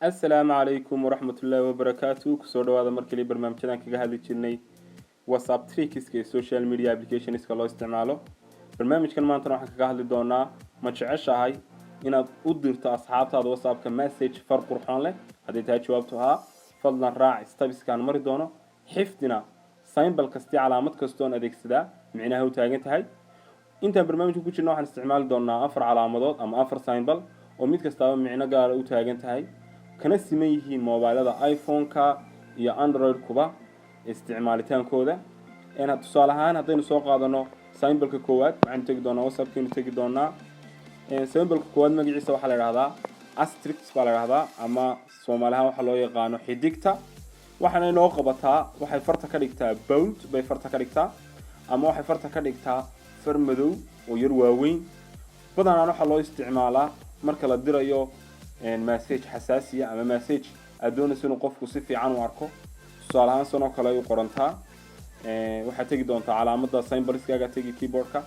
السلام عليكم ورحمة الله وبركاته كسر هذا مركلي برنامجنا كجهاد الجني واتساب تريكس كي سوشيال ميديا ابلكيشنز كله استعماله برنامج كان ما أنت راح كجهاد دونا ما تشعش هاي إن أقدر أصحاب هذا واتساب كمسج فرق قرحان له هذه تاج جوابتها فضلا راعي استبس كان مري دونا حفظنا صين بالكستي علامات كستون أديك سدا معناها هو تاجنت هاي أنت برنامج كوتش نوع استعمال دونا أفر علامات أما أفر ساينبل وميت كستاو معنا قال هو تاجنت هاي kana siman yihiin mobilada iPhone-ka iyo Android-kuba isticmaalitaankooda tusaale ahaan haddaynu soo qaadano symbol-ka koowaad waxaan tagi doonaa WhatsApp-keenu tagi doonaa symbol-ka koowaad magaciisa waxaa la yiraahdaa asterisk baa la yiraahdaa ama Soomaali ahaan waxa loo yaqaano xidigta waxaana inoo qabataa waxay farta ka dhigtaa bold bay farta ka dhigtaa ama waxay farta ka dhigtaa far madow oo yar waaweyn badanaa waxa loo isticmaalaa marka la dirayo مسج حساسية أما مسج أدون سنو قفكو سفي عن واركو سؤالها سنو كلا يقرنتها وحتجي دون علامة ساينبرس كاجا تيجي كيبوركا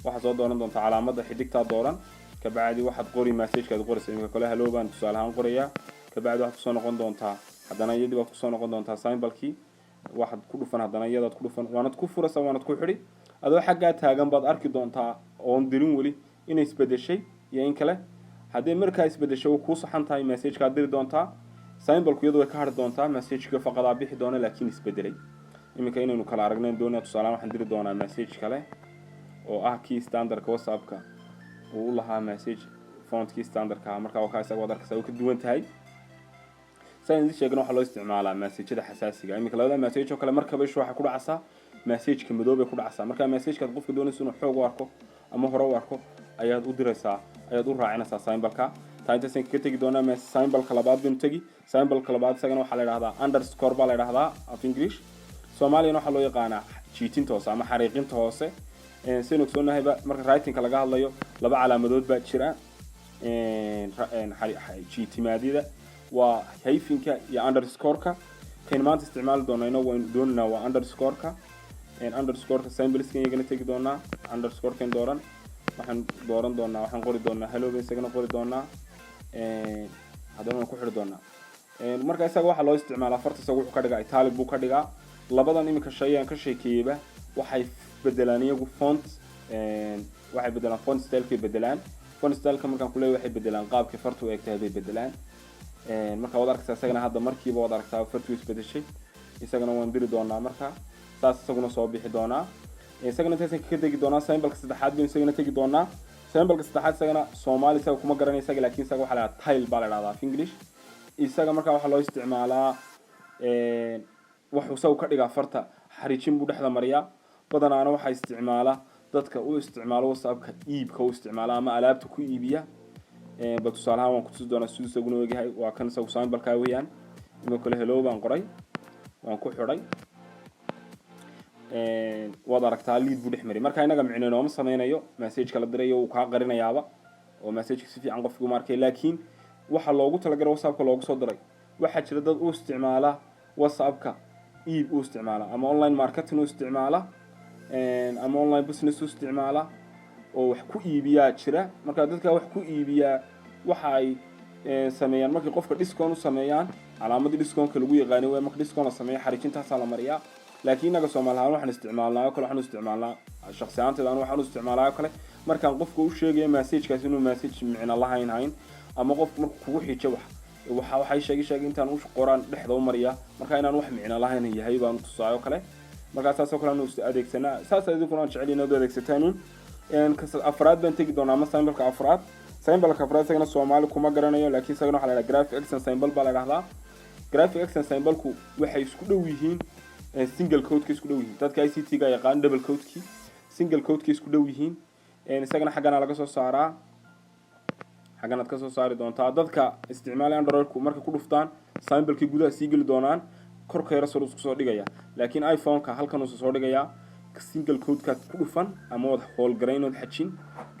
وحصل دون علامة حديقة دوران كبعدي واحد قري مسج كذا قري سينك كلها لوبان سؤالها قرية كبعد واحد سنو قندون تا حدنا يدي واحد سنو قندون تا ساينبركي واحد كله فن حدنا يدا كله فن وانا تكون فرصة وانا تكون حري هذا حاجات هاجم بعد أركي دون تا أون ديرون ولي إنه يسبد الشيء يعني كله haddii markaa isbedesho uu ku saxan tahay message ka diri doontaa symbol-ku iyadoo ka har doontaa message-ka faqada bixi doona laakiin isbedelay iminka inaynu kala aragneen doonaa tusaale waxaan diri doonaa message kale oo ah key standard-ka WhatsApp-ka uu lahaa message font-kii standard-ka markaa waxa isaga wada arkaysa ka duwan tahay sayid sheegna waxa loo isticmaalaa message-da xasaasiga iminka labada message oo kale markaba waxa ku dhacaysa message-ka madoobe ku dhacaysa markaa message-ka qofka doonaysa inuu xoog u arko ama hore u arko ayaad u diraysaa ayaad u raacinaysaa symbol-ka taayinta san ka tagi doonaa symbol-ka labaad binu tagi symbol-ka labaad isagana waxa la yiraahdaa underscore baa la yiraahdaa af English Soomaaliyan waxa loo yaqaanaa jiitinta hoose ama xariiqinta hoose sinu ogsoonahay marka writing-ka laga hadlayo laba calaamadood baa jira jiitimaadida waa hyphen-ka iyo underscore-ka kan maanta isticmaali doonayna waan doonanaa waa underscore-ka underscore-ka symbol-iska iyagana tagi doonaa underscore-kan dooran waxaan dooran doonaa waxaan qori doonaa hello isagana qori doonaa hadana ku xiri doonaa marka isaga waxa loo isticmaalaa farta isaga wuxuu ka dhigaa italic buu ka dhigaa labadan imika shay aan ka sheekeeyba waxay bedelaan iyagu font waxay bedelaan font style-ka bedelaan font style-ka markaan ku leeyahay waxay bedelaan qaabka fartu u egtahay bay bedelaan marka wada arkaysa isagana hadda markiiba wada arkaysa fartu isbedeshay isagana waan diri doonaa marka taas isaguna soo bixi doonaa isagana intaas ka tagi doonaa symbol-ka saddexaad baan isagana tagi doonaa symbol-ka saddexaad isagana Soomaali isaga kuma garanaysa laakiin isaga waxa la yiraahdaa tile baa la yiraahdaa af English isaga marka waxa loo isticmaalaa wuxuu ka dhigaa farta xariijin buu dhexda mariyaa badanaana waxa isticmaala dadka u isticmaalo WhatsApp-ka iibka u isticmaala ama alaabta ku iibiya bal tusaalaha waan ku tusi doonaa sidoo isaguna ogahay waa kan isagu symbol-ka weeyaan inuu kale hello baan qoray waan ku xiray wada aragtaa lead buu dhexmaray marka inaga micneenoo ma sameynayo message-ka la dirayo uu ka qarinayaaba oo message-ka si fiican qofku markay laakiin waxa loogu talagalay WhatsApp-ka loogu soo diray waxa jira dad u isticmaala WhatsApp-ka iib u isticmaala ama online marketing u isticmaala ama online business u isticmaala oo wax ku iibiya jira marka dadka wax ku iibiya waxa ay sameeyaan markii qofka discount u sameeyaan calaamadii discount-ka lagu yaqaanay waa marka discount la sameeyo xariijintaas la mariyaa laakiin naga Soomaalihaan waxaan isticmaalnaa kale waxaan isticmaalnaa shakhsiyaanteeda waxaan isticmaalaa kale markaan qofku u sheegayo message-kaas inuu message micna lahayn ama qofku markuu kugu xiijo waxay sheegay intaan u qoraan dhexda u mariya marka inaan wax micna lahayn yahay baan tusaayo kale marka taas oo kale aanu adeegsanaa saas ayuu kuna jecel inuu adeegsataan afraad baan tagi doonaa ama symbol-ka afraad symbol-ka afraad isagana Soomaali kuma garanayo laakiin isagana waxa la yiraahdaa graphic accent symbol baa la yiraahdaa graphic accent symbol-ku waxay isku dhow yihiin single code-ka isku dhow yihiin dadka ICT-ga yaqaan double code-ki single code-ka isku dhow yihiin isagana xagana laga soo saaraa xagana ka soo saari doontaa dadka isticmaalaya Android-ku marka ku dhuftaan symbol-ki gudaha sii gali doonaan korka yar soo dhigaya laakiin iPhone-ka halkan uu soo dhigaya single code-ka ku dhufan ama wada hol gareynood xajin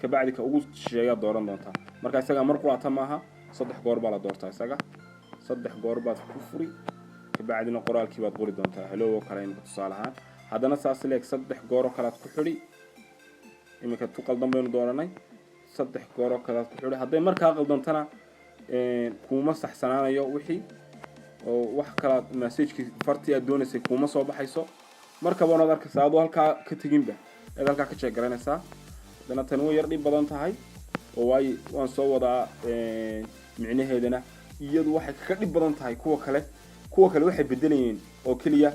ka bacdi ka ugu sheega dooran doontaa marka isaga mar quraata maaha saddex goor baa la doortaa isaga saddex goor baad ku furi بعدين قرال كي بتقولي دونتا هلو كلام بتصالحان هذا نصاص لك صدح جورو كلات كحري إما كتوقع ضمن دوراني صدح جورو كلات كحري هذا مركها قلدم تنا kuma saxsanaanayo wixii oo wax kala message fartii aad doonaysay kuma soo baxayso markaba wanaad arkaysaa adoo halkaa ka teginba aad halkaa ka check garanaysaa dana tan way yar dhib badan tahay oo waan soo wadaa micnaheedana iyadu waxay ka dhib badan tahay kuwa kale waxay bedelayeen oo kaliya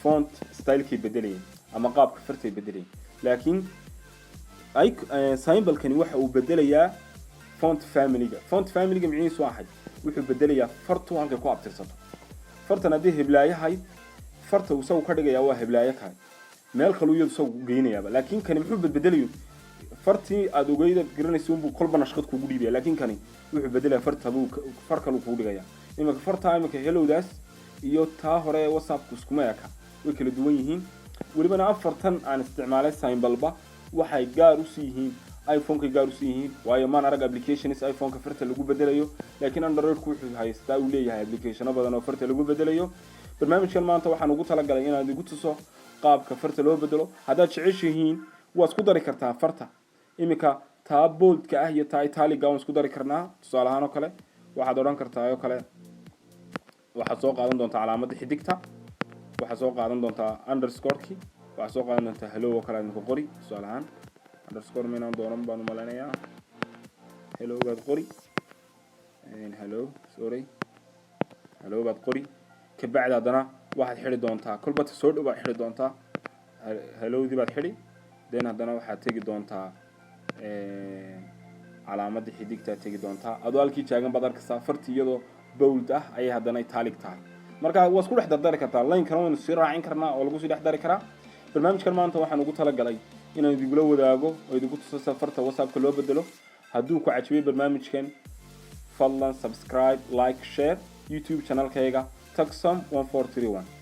font style-kii bedelayeen ama qaabka fartay bedelayeen laakiin symbol-kani waxa uu bedelayaa font family-ga micnihiisu ahay wuxuu bedelayaa fartu halkay ku abtirsato fartan haddii heblaayahay farta isagu ka dhigayaa waa heblaayo kale meel kale iyadu isagu geynayaaba laakiin kani muxuu bedelayo fartii aad ogeyda garanaysa unbuu kolba nashqad kugu dhiibaya laakiin kani wuxuu bedelayaa far kale kugu dhigayaa iminka fartaa iminka helowdaas iyo taa hore whatsappku iskuma eka way kala duwan yihiin welibana afartan aan isticmaalay symbolba waxay gaar u sii yihiin iPhone-ka gaar u sii yihiin waayo maan arag applications iPhone-ka farta lagu bedelayo laakiin Android-ku wuxuu haystaa uu leeyahay applicationo badan oo farta lagu bedelayo barnaamijkan maanta waxaan ugu talagalay inaan idigu tuso qaabka farta loo bedelo haddaad jeceshihiin waa isku dari kartaa farta iminka taa boldka ah iyo taa italiga waan isku dari karnaa tusaale ahaan oo kale waxaad odhan kartaa oo kale waxaad soo qaadan doontaa calaamadda xidigta waxaad soo qaadan doontaa underscore-ki waxaad soo qaadan doontaa hello oo kale aad ku qori tusaale ahaan underscore minaan doonan baan u maleynayaa hello baad qori hello baad qori kabacdi haddana waxaad xidhi doontaa kolba soo dhow baad xidhi doontaa hellowdii baad xidhi then haddana waxaad tegi doontaa calaamadda xidigta tegi doontaa adoo halkii taagan baad arkaysaa fartii iyadoo bold ah ayay haddana italic tahay marka waa isku dhex dardari kartaa line-kana waynu sii raacin karnaa oo lagu sii dhex dari karaa barnaamijkan maanta waxaan ugu talagalay inaan idingula wadaago oo idinku tuso safarta whatsappka loo bedelo hadduu ku cajibay barnaamijkan fadlan subscribe like share youtube channelkayga taxom 1431